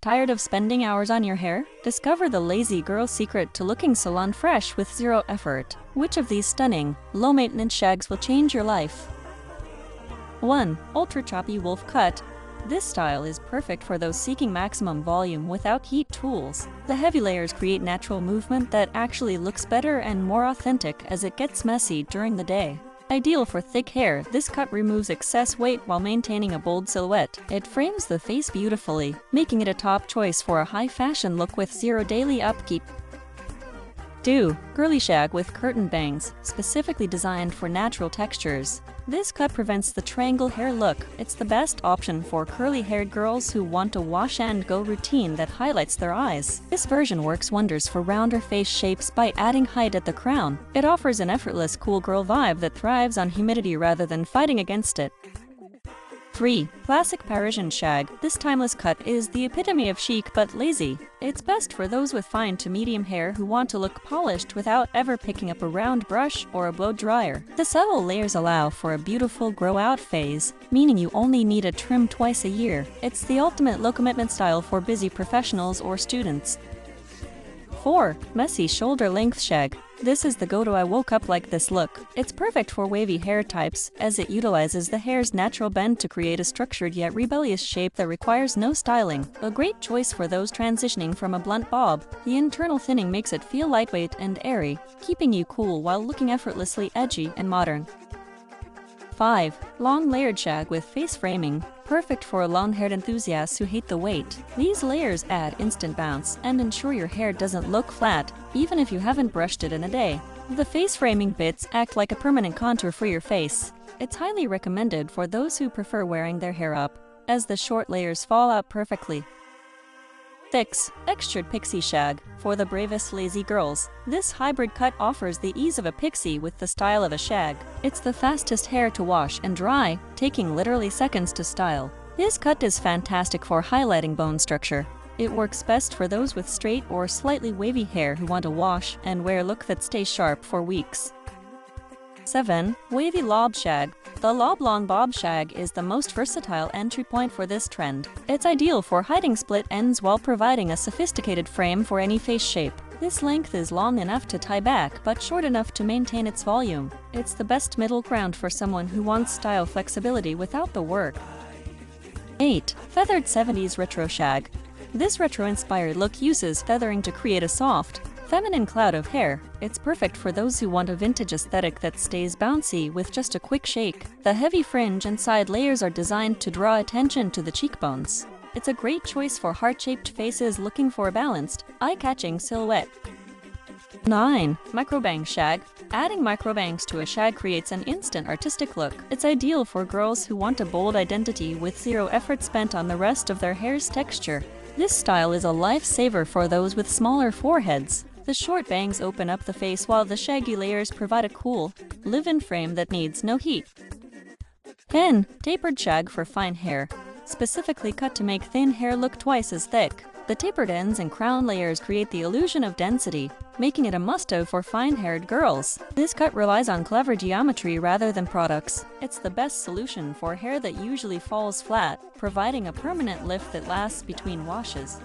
Tired of spending hours on your hair? Discover the lazy girl secret to looking salon-fresh with zero effort. Which of these stunning, low-maintenance shags will change your life? 1. Ultra-Choppy Wolf Cut. This style is perfect for those seeking maximum volume without heat tools. The heavy layers create natural movement that actually looks better and more authentic as it gets messy during the day. Ideal for thick hair, this cut removes excess weight while maintaining a bold silhouette. It frames the face beautifully, making it a top choice for a high-fashion look with zero daily upkeep. 2. Girly shag with curtain bangs, specifically designed for natural textures. This cut prevents the triangle hair look. It's the best option for curly-haired girls who want a wash-and-go routine that highlights their eyes. This version works wonders for rounder face shapes by adding height at the crown. It offers an effortless cool girl vibe that thrives on humidity rather than fighting against it. 3. Classic Parisian shag. This timeless cut is the epitome of chic but lazy. It's best for those with fine to medium hair who want to look polished without ever picking up a round brush or a blow dryer. The subtle layers allow for a beautiful grow-out phase, meaning you only need a trim twice a year. It's the ultimate low-commitment style for busy professionals or students. 4. Messy shoulder-length shag. This is the go-to I woke up like this look. It's perfect for wavy hair types, as it utilizes the hair's natural bend to create a structured yet rebellious shape that requires no styling. A great choice for those transitioning from a blunt bob. The internal thinning makes it feel lightweight and airy, keeping you cool while looking effortlessly edgy and modern. 5. Long layered shag with face framing. Perfect for long-haired enthusiasts who hate the weight. These layers add instant bounce and ensure your hair doesn't look flat, even if you haven't brushed it in a day. The face framing bits act like a permanent contour for your face. It's highly recommended for those who prefer wearing their hair up, as the short layers fall out perfectly. 6. Textured Pixie shag. For the bravest lazy girls, this hybrid cut offers the ease of a pixie with the style of a shag. It's the fastest hair to wash and dry, taking literally seconds to style. This cut is fantastic for highlighting bone structure. It works best for those with straight or slightly wavy hair who want a wash and wear a look that stays sharp for weeks. 7. Wavy Lob Shag. The Lob Long Bob Shag is the most versatile entry point for this trend. It's ideal for hiding split ends while providing a sophisticated frame for any face shape. This length is long enough to tie back, but short enough to maintain its volume. It's the best middle ground for someone who wants style flexibility without the work. 8. Feathered 70s Retro Shag. This retro-inspired look uses feathering to create a soft, feminine cloud of hair. It's perfect for those who want a vintage aesthetic that stays bouncy with just a quick shake. The heavy fringe and side layers are designed to draw attention to the cheekbones. It's a great choice for heart-shaped faces looking for a balanced, eye-catching silhouette. 9. Microbang shag. Adding microbangs to a shag creates an instant artistic look. It's ideal for girls who want a bold identity with zero effort spent on the rest of their hair's texture. This style is a lifesaver for those with smaller foreheads. The short bangs open up the face while the shaggy layers provide a cool, live-in frame that needs no heat. 10. Tapered shag for fine hair. Specifically cut to make thin hair look twice as thick. The tapered ends and crown layers create the illusion of density, making it a must-have for fine-haired girls. This cut relies on clever geometry rather than products. It's the best solution for hair that usually falls flat, providing a permanent lift that lasts between washes.